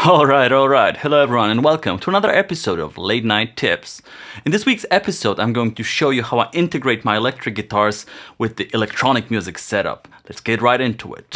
Alright. Hello everyone and welcome to another episode of Late Night Tips. In this week's episode, I'm going to show you how I integrate my electric guitars with the electronic music setup. Let's get right into it.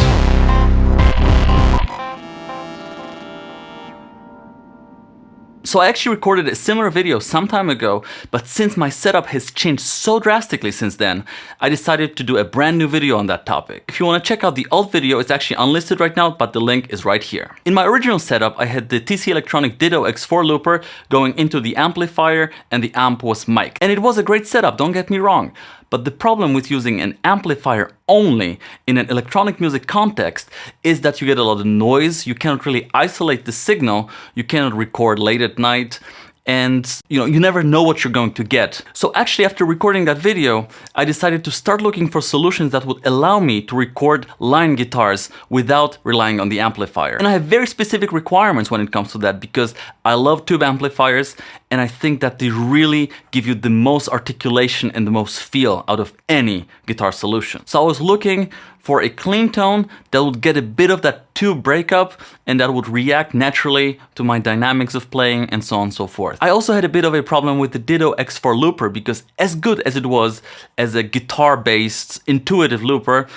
So I actually recorded a similar video some time ago, but since my setup has changed so drastically since then, I decided to do a brand new video on that topic. If you want to check out the old video, it's actually unlisted right now, but the link is right here. In my original setup, I had the TC Electronic Ditto X4 looper going into the amplifier and the amp was mic'd. And it was a great setup, don't get me wrong. But the problem with using an amplifier only in an electronic music context is that you get a lot of noise, you cannot really isolate the signal, you cannot record late at night, and you never know what you're going to get. So actually after recording that video, I decided to start looking for solutions that would allow me to record line guitars without relying on the amplifier. And I have very specific requirements when it comes to that because I love tube amplifiers and I think that they really give you the most articulation and the most feel out of any guitar solution. So I was looking for a clean tone that would get a bit of that tube breakup and that would react naturally to my dynamics of playing and so on and so forth. I also had a bit of a problem with the Ditto X4 looper because as good as it was as a guitar-based intuitive looper,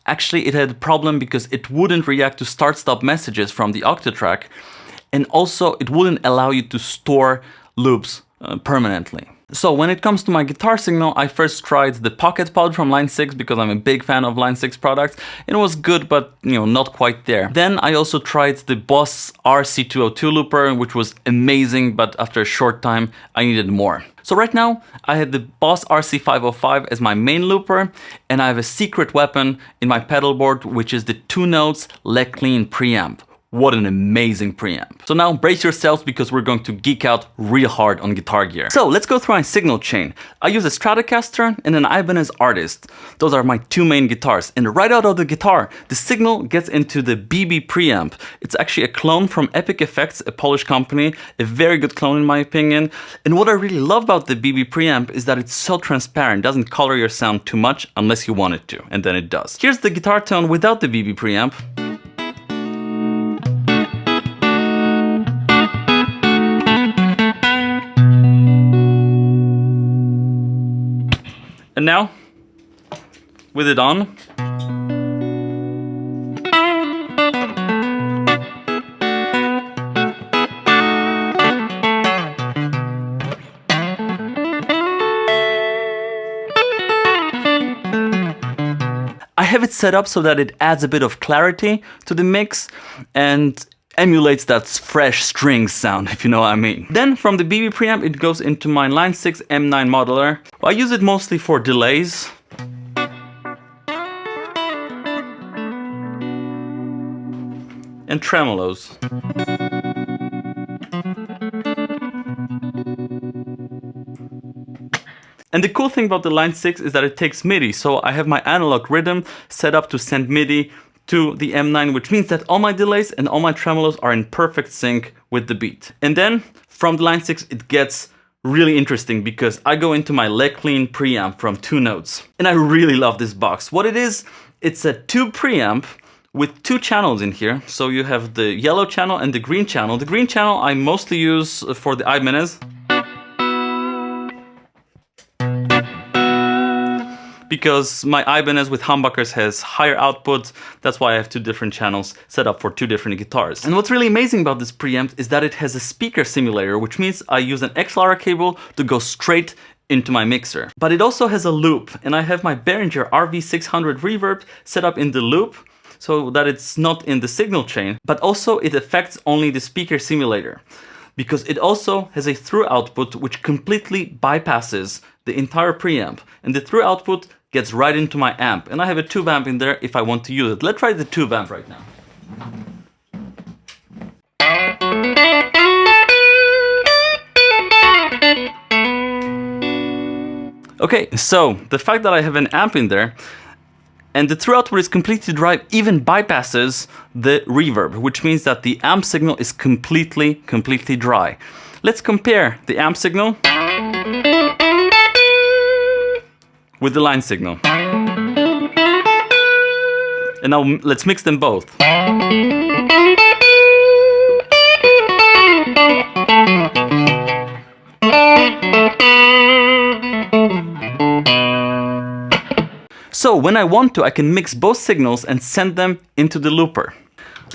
actually it had a problem because it wouldn't react to start-stop messages from the Octatrack, and also it wouldn't allow you to store loops permanently. So when it comes to my guitar signal, I first tried the Pocket Pod from Line 6 because I'm a big fan of Line 6 products. It was good, but not quite there. Then I also tried the Boss RC202 looper, which was amazing, but after a short time, I needed more. So right now, I had the Boss RC505 as my main looper, and I have a secret weapon in my pedal board, which is the 2 notes leg clean preamp. What an amazing preamp. So now brace yourselves because we're going to geek out real hard on guitar gear. So let's go through my signal chain. I use a Stratocaster and an Ibanez Artist. Those are my two main guitars. And right out of the guitar, the signal gets into the BB preamp. It's actually a clone from Epic Effects, a Polish company, a very good clone in my opinion. And what I really love about the BB preamp is that it's so transparent, doesn't color your sound too much unless you want it to, and then it does. Here's the guitar tone without the BB preamp. And now, with it on, I have it set up so that it adds a bit of clarity to the mix and emulates that fresh string sound, if you know what I mean. Then from the BB preamp, it goes into my Line 6 M9 modeler. I use it mostly for delays. And tremolos. And the cool thing about the Line 6 is that it takes MIDI, so I have my analog rhythm set up to send MIDI to the M9, which means that all my delays and all my tremolos are in perfect sync with the beat. And then from the Line 6, it gets really interesting because I go into my leg clean preamp from 2 notes. And I really love this box. What it is, it's a tube preamp with 2 channels in here. So you have the yellow channel and the green channel. The green channel I mostly use for the Ibanez, because my Ibanez with humbuckers has higher output. That's why I have 2 different channels set up for 2 different guitars. And what's really amazing about this preamp is that it has a speaker simulator, which means I use an XLR cable to go straight into my mixer. But it also has a loop, and I have my Behringer RV600 reverb set up in the loop so that it's not in the signal chain, but also it affects only the speaker simulator, because it also has a through output which completely bypasses the entire preamp, and the through output gets right into my amp, and I have a tube amp in there if I want to use it. Let's try the tube amp right now. Okay, so the fact that I have an amp in there and the through output is completely dry even bypasses the reverb, which means that the amp signal is completely dry. Let's compare the amp signal with the line signal. And now let's mix them both. So when I want to, I can mix both signals and send them into the looper.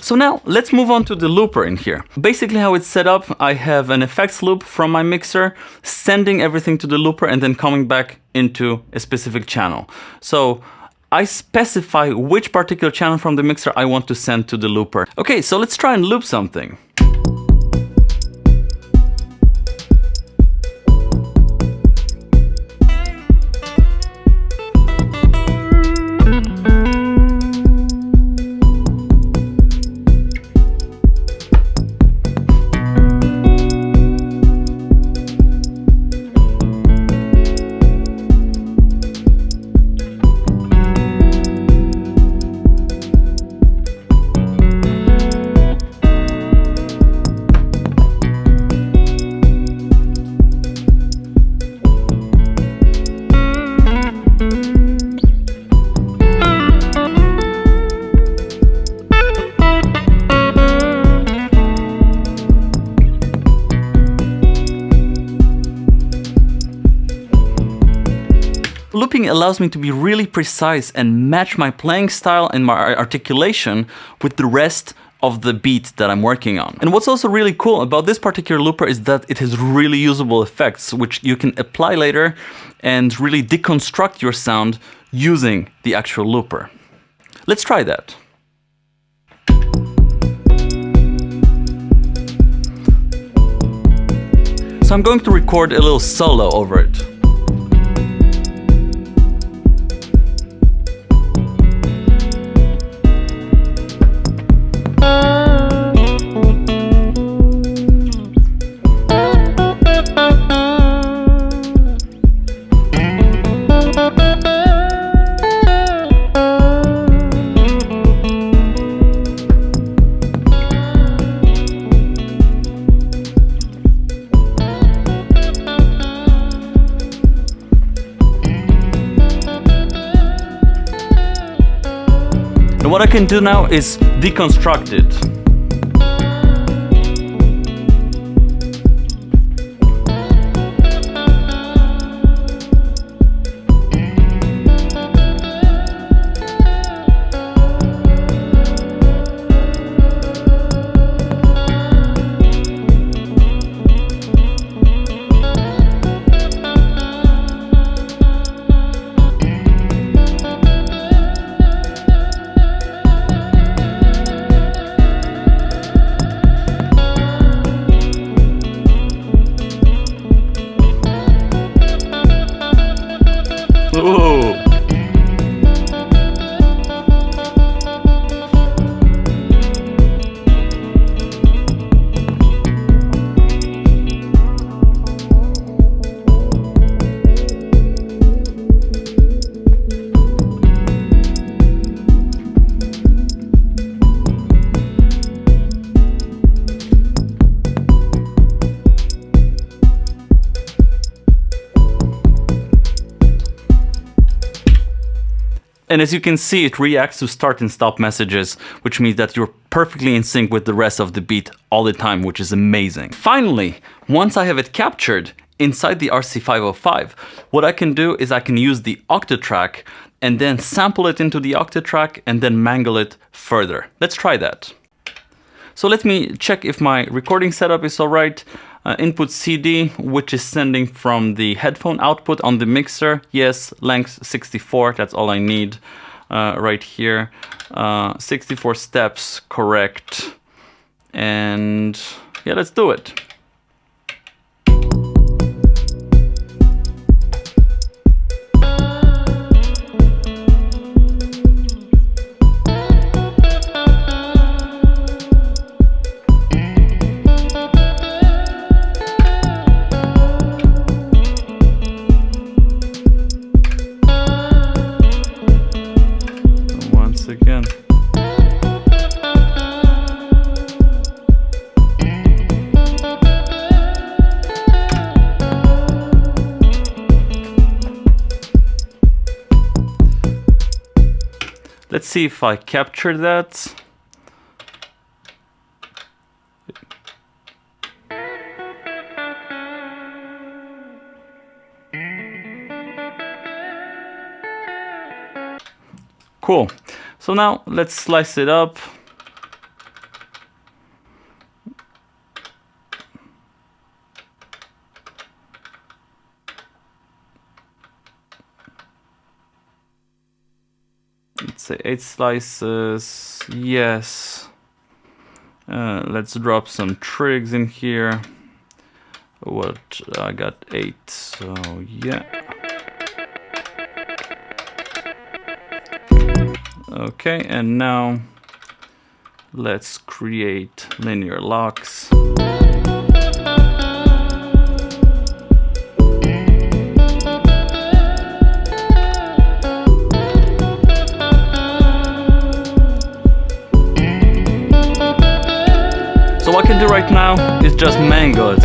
So now let's move on to the looper in here. Basically how it's set up, I have an effects loop from my mixer, sending everything to the looper and then coming back into a specific channel. So I specify which particular channel from the mixer I want to send to the looper. Okay, so let's try and loop something. Looping allows me to be really precise and match my playing style and my articulation with the rest of the beat that I'm working on. And what's also really cool about this particular looper is that it has really usable effects which you can apply later and really deconstruct your sound using the actual looper. Let's try that. So I'm going to record a little solo over it. And what I can do now is deconstruct it. Ooh. And as you can see, it reacts to start and stop messages, which means that you're perfectly in sync with the rest of the beat all the time, which is amazing. Finally, once I have it captured inside the RC505, what I can do is I can use the Octatrack and then sample it into the Octatrack and then mangle it further. Let's try that. So let me check if my recording setup is all right. Input CD, which is sending from the headphone output on the mixer. Yes, length 64, that's all I need right here. 64 steps, correct. And yeah, let's do it. Again. Let's see if I capture that. Cool. So now let's slice it up. Let's say 8 slices. Yes. Let's drop some trigs in here. What, I got 8, so yeah. Okay, and now let's create linear locks. So what I can do right now is just mangle it.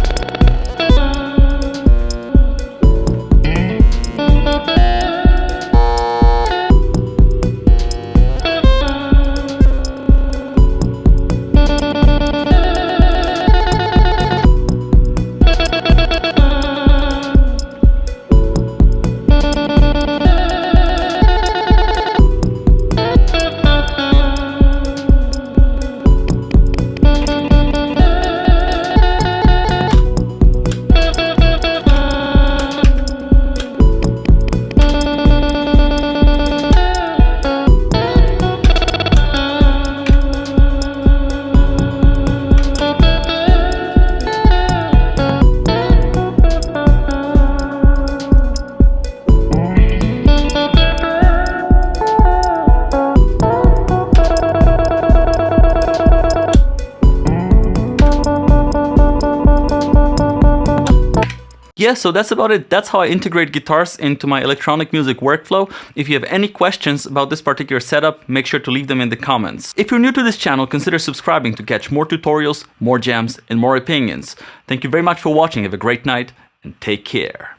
Yeah, so that's about it. That's how I integrate guitars into my electronic music workflow. If you have any questions about this particular setup, make sure to leave them in the comments. If you're new to this channel, consider subscribing to catch more tutorials, more jams, and more opinions. Thank you very much for watching. Have a great night and take care.